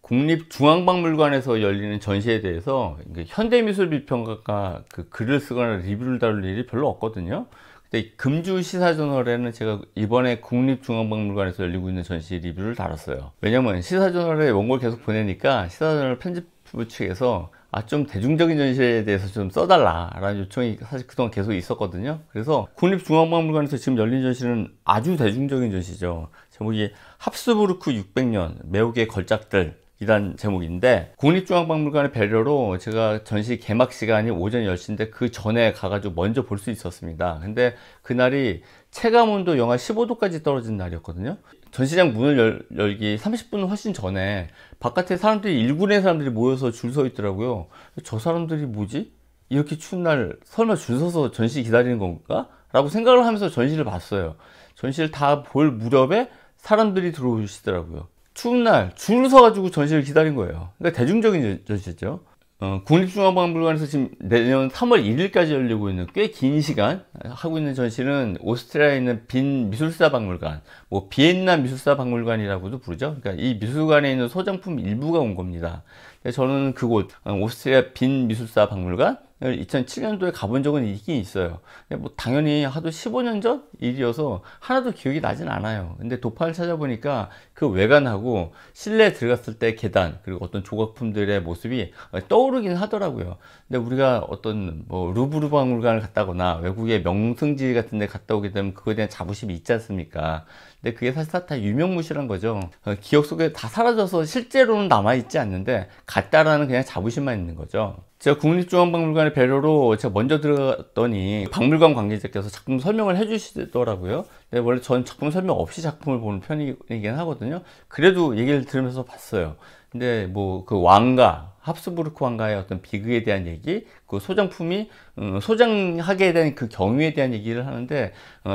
국립중앙박물관에서 열리는 전시에 대해서 현대미술비평가가 그 글을 쓰거나 리뷰를 다룰 일이 별로 없거든요. 근데 금주 시사저널에는 제가 이번에 국립중앙박물관에서 열리고 있는 전시 리뷰를 다뤘어요. 왜냐면 시사저널에 원고를 계속 보내니까 시사저널 편집부 측에서 좀 대중적인 전시에 대해서 좀 써달라 라는 요청이 사실 그동안 계속 있었거든요. 그래서 국립중앙박물관에서 지금 열린 전시는 아주 대중적인 전시죠. 제목이 합스부르크 600년 매혹의 걸작들 이란 제목인데, 국립중앙박물관의 배려로 제가 전시 개막 시간이 오전 10시인데 그 전에 가가지고 먼저 볼 수 있었습니다. 근데 그날이 체감온도 영하 15도까지 떨어진 날이었거든요. 전시장 문을 열기 30분 훨씬 전에 바깥에 사람들이, 일군의 사람들이 모여서 줄 서 있더라고요. 저 사람들이 뭐지? 이렇게 추운 날 설마 줄 서서 전시 기다리는 건가? 라고 생각을 하면서 전시를 봤어요. 전시를 다 볼 무렵에 사람들이 들어오시더라고요. 추운 날 줄 서가지고 전시를 기다린 거예요. 그러니까 대중적인 전시죠. 국립중앙박물관에서 지금 내년 3월 1일까지 열리고 있는 꽤 긴 시간 하고 있는 전시는 오스트리아에 있는 빈 미술사 박물관, 뭐 비엔나 미술사 박물관이라고도 부르죠. 그러니까 이 미술관에 있는 소장품 일부가 온 겁니다. 저는 그곳 오스트리아 빈 미술사 박물관 2007년도에 가본 적은 있긴 있어요. 뭐 당연히 하도 15년 전 일이어서 하나도 기억이 나진 않아요. 근데 도판을 찾아보니까 그 외관하고 실내에 들어갔을 때 계단, 그리고 어떤 조각품들의 모습이 떠오르긴 하더라고요. 근데 우리가 어떤 뭐 루브르 박물관을 갔다거나 외국의 명승지 같은 데 갔다 오게 되면 그거에 대한 자부심이 있지 않습니까? 근데 그게 사실 다 유명무실한 거죠. 기억 속에 다 사라져서 실제로는 남아있지 않는데 갔다라는 그냥 자부심만 있는 거죠. 제가 국립중앙박물관의 배려로 제가 먼저 들어갔더니 박물관 관계자께서 작품 설명을 해주시더라고요. 근데 원래 전 작품 설명 없이 작품을 보는 편이긴 하거든요. 그래도 얘기를 들으면서 봤어요. 근데 뭐 그 왕가, 합스부르크 왕가의 어떤 비극에 대한 얘기, 그 소장품이 소장하게 된 그 경위에 대한 얘기를 하는데,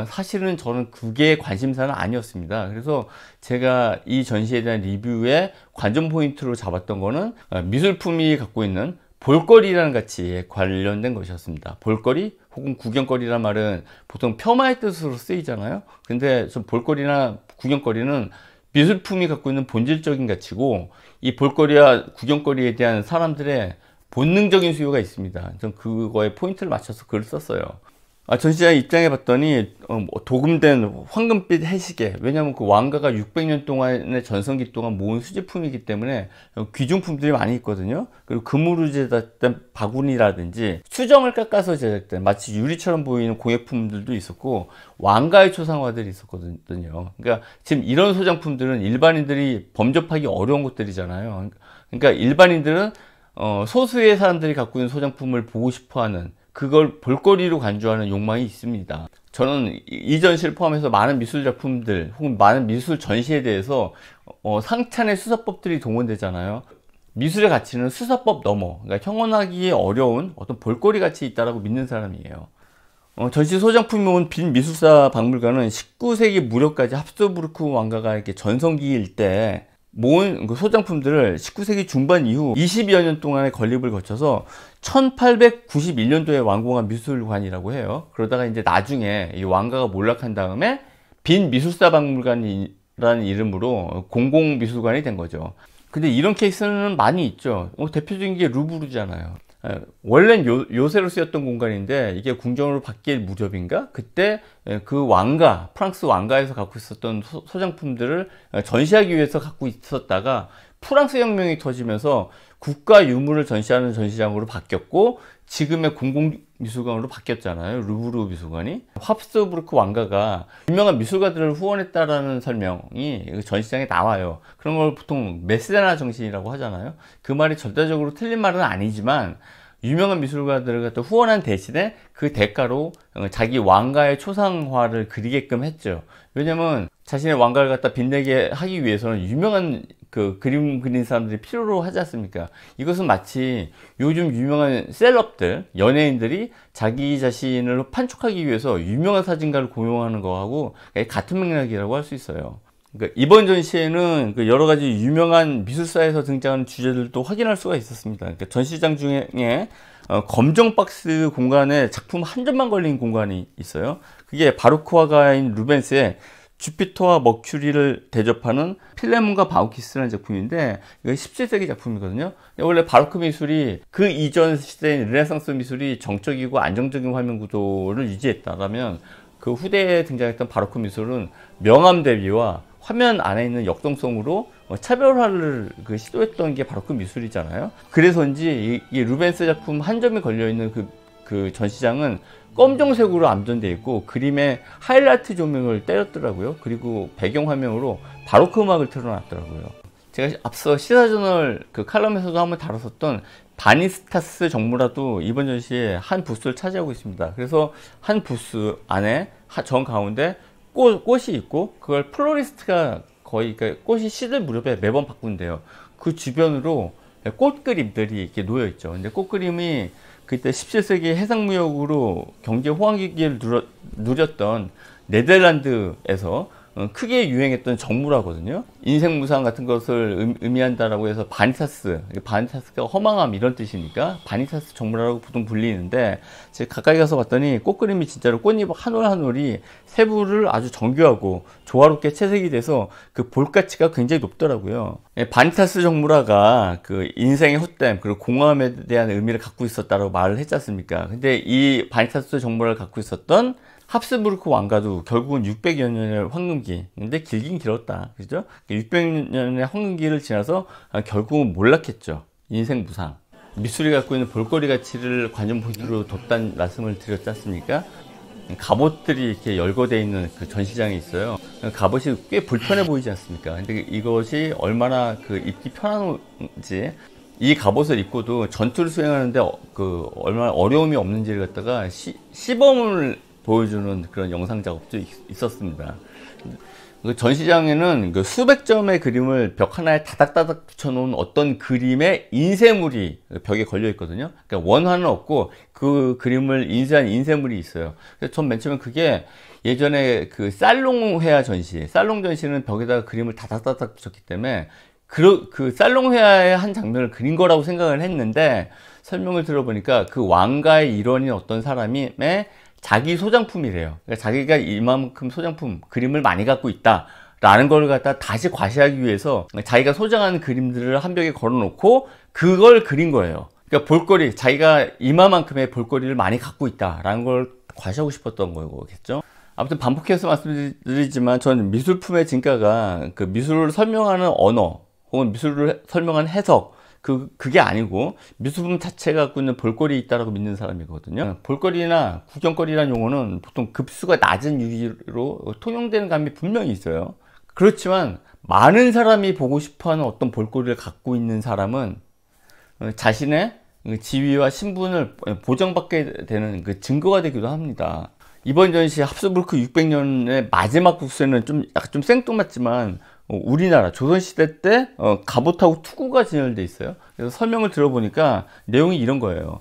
사실은 저는 그게 관심사는 아니었습니다. 그래서 제가 이 전시에 대한 리뷰의 관전 포인트로 잡았던 거는 미술품이 갖고 있는 볼거리라는 가치에 관련된 것이었습니다. 볼거리 혹은 구경거리란 말은 보통 폄하의 뜻으로 쓰이잖아요. 근데 좀 볼거리나 구경거리는 미술품이 갖고 있는 본질적인 가치고, 이 볼거리와 구경거리에 대한 사람들의 본능적인 수요가 있습니다. 전 그거에 포인트를 맞춰서 글을 썼어요. 전시장 입장해 봤더니 도금된 황금빛 해시계, 왜냐하면 그 왕가가 600년 동안의 전성기 동안 모은 수집품이기 때문에 귀중품들이 많이 있거든요. 그리고 금으로 제작된 바구니라든지 수정을 깎아서 제작된 마치 유리처럼 보이는 공예품들도 있었고, 왕가의 초상화들이 있었거든요. 그러니까 지금 이런 소장품들은 일반인들이 범접하기 어려운 것들이잖아요. 그러니까 일반인들은 소수의 사람들이 갖고 있는 소장품을 보고 싶어하는, 그걸 볼거리로 간주하는 욕망이 있습니다. 저는 이 전시를 포함해서 많은 미술 작품들 혹은 많은 미술 전시에 대해서 상찬의 수사법들이 동원되잖아요. 미술의 가치는 수사법 넘어, 그러니까 형언하기 어려운 어떤 볼거리 가치 있다라고 믿는 사람이에요. 전시 소장품이 온 빈 미술사 박물관은 19세기 무렵까지 합스부르크 왕가가 이렇게 전성기일 때 모은 그 소장품들을 19세기 중반 이후 20여 년 동안의 건립을 거쳐서 1891년도에 완공한 미술관이라고 해요. 그러다가 이제 나중에 이 왕가가 몰락한 다음에 빈 미술사 박물관이라는 이름으로 공공미술관이 된 거죠. 근데 이런 케이스는 많이 있죠. 대표적인 게 루브르잖아요. 원래는 요새로 쓰였던 공간인데 이게 궁전으로 바뀔 무렵인가? 그때 그 왕가, 프랑스 왕가에서 갖고 있었던 소장품들을 전시하기 위해서 갖고 있었다가 프랑스 혁명이 터지면서 국가 유물을 전시하는 전시장으로 바뀌었고, 지금의 공공미술관으로 바뀌었잖아요. 루브르 미술관이. 합스부르크 왕가가 유명한 미술가들을 후원했다라는 설명이 전시장에 나와요. 그런 걸 보통 메세나 정신이라고 하잖아요. 그 말이 절대적으로 틀린 말은 아니지만, 유명한 미술가들을 갖다 후원한 대신에 그 대가로 자기 왕가의 초상화를 그리게끔 했죠. 왜냐면 자신의 왕가를 갖다 빛내게 하기 위해서는 유명한 그 그림 그리는 사람들이 필요로 하지 않습니까? 이것은 마치 요즘 유명한 셀럽들, 연예인들이 자기 자신을 판촉하기 위해서 유명한 사진가를 고용하는 거하고 같은 맥락이라고 할 수 있어요. 그러니까 이번 전시에는 그 여러 가지 유명한 미술사에서 등장하는 주제들도 확인할 수가 있었습니다. 그러니까 전시장 중에 검정 박스 공간에 작품 한 점만 걸린 공간이 있어요. 그게 바로크 화가인 루벤스의 주피터와 머큐리를 대접하는 필레몬과 바우키스라는 작품인데 이거 17세기 작품이거든요. 원래 바로크 미술이 그 이전 시대인 르네상스 미술이 정적이고 안정적인 화면 구도를 유지했다라면 그 후대에 등장했던 바로크 미술은 명암 대비와 화면 안에 있는 역동성으로 차별화를 시도했던 게 바로크 미술이잖아요. 그래서인지 이 루벤스 작품 한 점이 걸려있는 그 전시장은 검정색으로 암전되어 있고 그림에 하이라이트 조명을 때렸더라고요. 그리고 배경화면으로 바로크 음악을 틀어놨더라고요. 제가 앞서 시사저널 그 칼럼에서도 한번 다뤘었던 바니스타스 정무라도 이번 전시에 한 부스를 차지하고 있습니다. 그래서 한 부스 안에 정 가운데 꽃이 있고 그걸 플로리스트가 거의 꽃이 시들 무렵에 매번 바꾼대요. 그 주변으로 꽃 그림들이 이렇게 놓여 있죠. 근데 꽃 그림이 그때 17세기 해상무역으로 경제 호황기기를 누렸던 네덜란드에서 크게 유행했던 정물화거든요. 인생무상 같은 것을 의미한다라고 해서 바니타스가 허망함 이런 뜻이니까 바니타스 정물화라고 보통 불리는데 제가 가까이 가서 봤더니 꽃그림이 진짜로 꽃잎 한 올 한 올이 세부를 아주 정교하고 조화롭게 채색이 돼서 그 볼가치가 굉장히 높더라고요. 바니타스 정물화가 그 인생의 헛됨 그리고 공허함에 대한 의미를 갖고 있었다고 말을 했지 않습니까? 근데 이 바니타스 정물화를 갖고 있었던 합스부르크 왕가도 결국은 600여 년의 황금기, 근데 길긴 길었다, 그죠? 600년의 황금기를 지나서 결국은 몰락했죠. 인생 무상. 미술이 갖고 있는 볼거리 가치를 관전 포인트로 뒀다는 말씀을 드렸지 않습니까? 갑옷들이 이렇게 열거되어 있는 그 전시장이 있어요. 갑옷이 꽤 불편해 보이지 않습니까? 근데 이것이 얼마나 입기 편한지, 이 갑옷을 입고도 전투를 수행하는데 얼마나 어려움이 없는지를 갖다가 시범을 보여주는 그런 영상 작업도 있었습니다. 그 전시장에는 수백 점의 그림을 벽 하나에 다닥다닥 붙여놓은 어떤 그림의 인쇄물이 벽에 걸려 있거든요. 그러니까 원화는 없고 그 그림을 인쇄한 인쇄물이 있어요. 그래서 전 맨 처음에 그게 예전에 그 살롱 회화 전시, 살롱 전시는 벽에다가 그림을 다닥다닥 붙였기 때문에 그 살롱 회화의 한 장면을 그린 거라고 생각을 했는데 설명을 들어보니까 그 왕가의 일원인 어떤 사람의 자기 소장품이래요. 그러니까 자기가 이만큼 소장품, 그림을 많이 갖고 있다 라는 걸 갖다 다시 과시하기 위해서 자기가 소장하는 그림들을 한 벽에 걸어놓고 그걸 그린 거예요. 그러니까 볼거리, 자기가 이만큼의 볼거리를 많이 갖고 있다 라는 걸 과시하고 싶었던 거겠죠. 아무튼 반복해서 말씀드리지만 저는 미술품의 진가가 그 미술을 설명하는 언어 혹은 미술을 설명하는 해석 그게 아니고 미술품 자체가 갖고 있는 볼거리 있다라고 믿는 사람이거든요. 볼거리나 구경거리라는 용어는 보통 급수가 낮은 유희로 통용되는 감이 분명히 있어요. 그렇지만 많은 사람이 보고 싶어하는 어떤 볼거리를 갖고 있는 사람은 자신의 지위와 신분을 보장받게 되는 그 증거가 되기도 합니다. 이번 전시 합스부르크 600년의 마지막 부스에는 약간 좀 생뚱맞지만 우리나라 조선시대 때 갑옷하고 투구가 진열되어 있어요. 그래서 설명을 들어보니까 내용이 이런 거예요.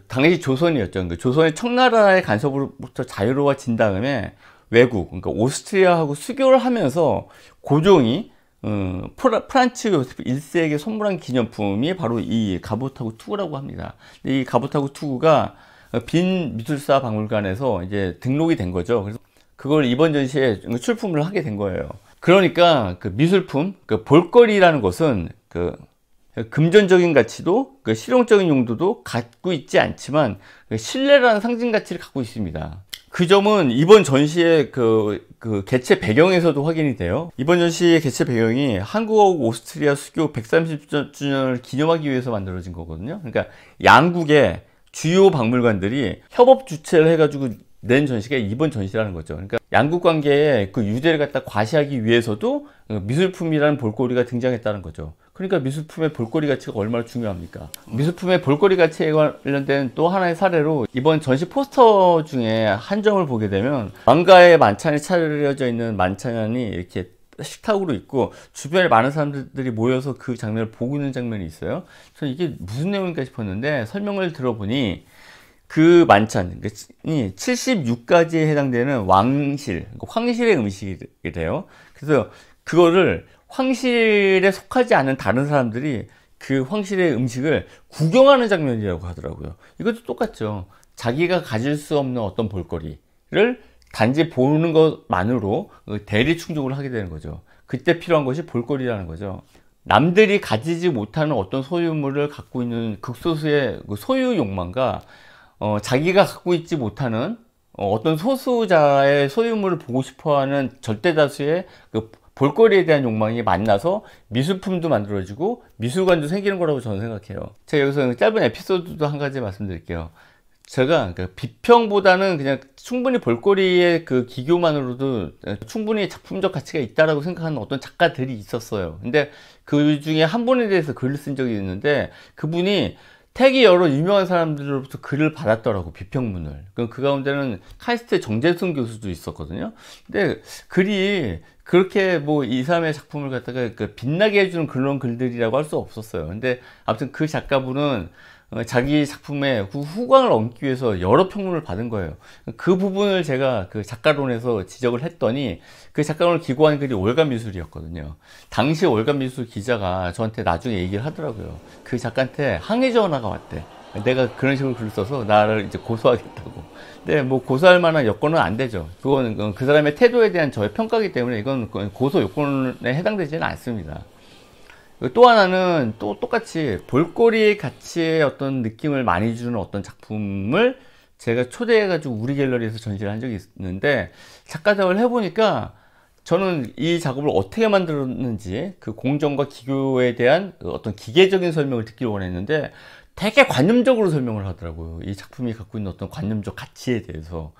당시 조선이었죠. 조선의 청나라의 간섭으로부터 자유로워진 다음에 외국, 그러니까 오스트리아하고 수교를 하면서 고종이 프란츠 요세프 1세에게 선물한 기념품이 바로 이 갑옷하고 투구라고 합니다. 이 갑옷하고 투구가 빈 미술사 박물관에서 이제 등록이 된 거죠. 그래서 그걸 이번 전시에 출품을 하게 된 거예요. 그러니까 그 미술품, 그 볼거리라는 것은 그 금전적인 가치도 그 실용적인 용도도 갖고 있지 않지만 그 신뢰라는 상징 가치를 갖고 있습니다. 그 점은 이번 전시의 그 개최 배경에서도 확인이 돼요. 이번 전시의 개최 배경이 한국하고 오스트리아 수교 130주년을 기념하기 위해서 만들어진 거거든요. 그러니까 양국의 주요 박물관들이 협업 주최를 해가지고 낸 전시가 이번 전시라는 거죠. 그러니까 양국 관계에 그 유대를 갖다 과시하기 위해서도 미술품이라는 볼거리가 등장했다는 거죠. 그러니까 미술품의 볼거리 가치가 얼마나 중요합니까? 미술품의 볼거리 가치에 관련된 또 하나의 사례로 이번 전시 포스터 중에 한 점을 보게 되면 왕가의 만찬이 차려져 있는 만찬이 이렇게 식탁으로 있고 주변에 많은 사람들이 모여서 그 장면을 보고 있는 장면이 있어요. 저는 이게 무슨 내용인가 싶었는데 설명을 들어보니 그 만찬이 76가지에 해당되는 황실의 음식이래요. 그래서 그거를 황실에 속하지 않은 다른 사람들이 그 황실의 음식을 구경하는 장면이라고 하더라고요. 이것도 똑같죠. 자기가 가질 수 없는 어떤 볼거리를 단지 보는 것만으로 대리 충족을 하게 되는 거죠. 그때 필요한 것이 볼거리라는 거죠. 남들이 가지지 못하는 어떤 소유물을 갖고 있는 극소수의 그 소유 욕망과 자기가 갖고 있지 못하는 어떤 소수자의 소유물을 보고 싶어하는 절대다수의 그 볼거리에 대한 욕망이 만나서 미술품도 만들어지고 미술관도 생기는 거라고 저는 생각해요. 제가 여기서 짧은 에피소드도 한 가지 말씀드릴게요. 제가 그 비평보다는 그냥 충분히 볼거리의 그 기교만으로도 충분히 작품적 가치가 있다라고 생각하는 어떤 작가들이 있었어요. 근데 그 중에 한 분에 대해서 글을 쓴 적이 있는데, 그분이 되게 여러 유명한 사람들로부터 글을 받았더라고, 비평문을. 그 가운데는 카이스트 정재승 교수도 있었거든요. 근데 글이 그렇게 뭐 이 사람의 작품을 갖다가 빛나게 해주는 그런 글들이라고 할 수 없었어요. 근데 아무튼 그 작가분은 자기 작품에 후광을 얹기 위해서 여러 평론을 받은 거예요. 그 부분을 제가 그 작가론에서 지적을 했더니, 그 작가론을 기고한 글이 월간미술이었거든요. 당시 월간미술 기자가 저한테 나중에 얘기를 하더라고요. 그 작가한테 항의 전화가 왔대. 내가 그런 식으로 글을 써서 나를 이제 고소하겠다고. 근데 뭐 고소할 만한 여건은 안 되죠. 그거는 그 사람의 태도에 대한 저의 평가이기 때문에 이건 고소 요건에 해당되지는 않습니다. 또 하나는 또 똑같이 볼거리의 가치의 어떤 느낌을 많이 주는 어떤 작품을 제가 초대해가지고 우리 갤러리에서 전시를 한 적이 있는데, 작가 작업을 해보니까 저는 이 작업을 어떻게 만들었는지 그 공정과 기교에 대한 어떤 기계적인 설명을 듣기를 원했는데 되게 관념적으로 설명을 하더라고요. 이 작품이 갖고 있는 어떤 관념적 가치에 대해서.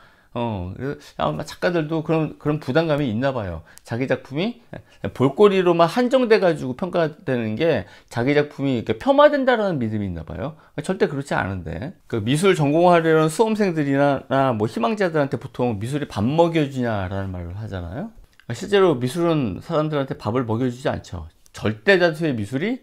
그래서 아마 작가들도 그런 부담감이 있나 봐요. 자기 작품이 볼거리로만 한정돼 가지고 평가되는 게 자기 작품이 이렇게 폄하된다라는 믿음이 있나 봐요. 절대 그렇지 않은데, 그 미술 전공하려는 수험생들이나 뭐 희망자들한테 보통 미술이 밥 먹여주냐라는 말을 하잖아요. 실제로 미술은 사람들한테 밥을 먹여주지 않죠. 절대 다수의 미술이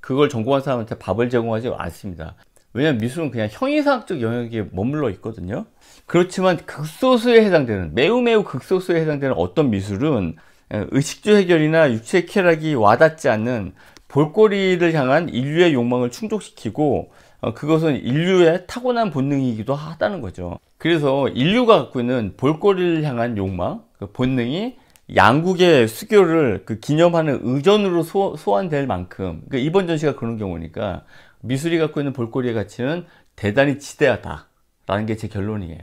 그걸 전공한 사람한테 밥을 제공하지 않습니다. 왜냐하면 미술은 그냥 형이상학적 영역에 머물러 있거든요. 그렇지만 극소수에 해당되는, 매우 극소수에 해당되는 어떤 미술은 의식주 해결이나 육체 쾌락이 와닿지 않는 볼거리를 향한 인류의 욕망을 충족시키고, 그것은 인류의 타고난 본능이기도 하다는 거죠. 그래서 인류가 갖고 있는 볼거리를 향한 욕망, 그 본능이 양국의 수교를 기념하는 의전으로 소환될 만큼, 이번 전시가 그런 경우니까 미술이 갖고 있는 볼거리의 가치는 대단히 지대하다라는 게 제 결론이에요.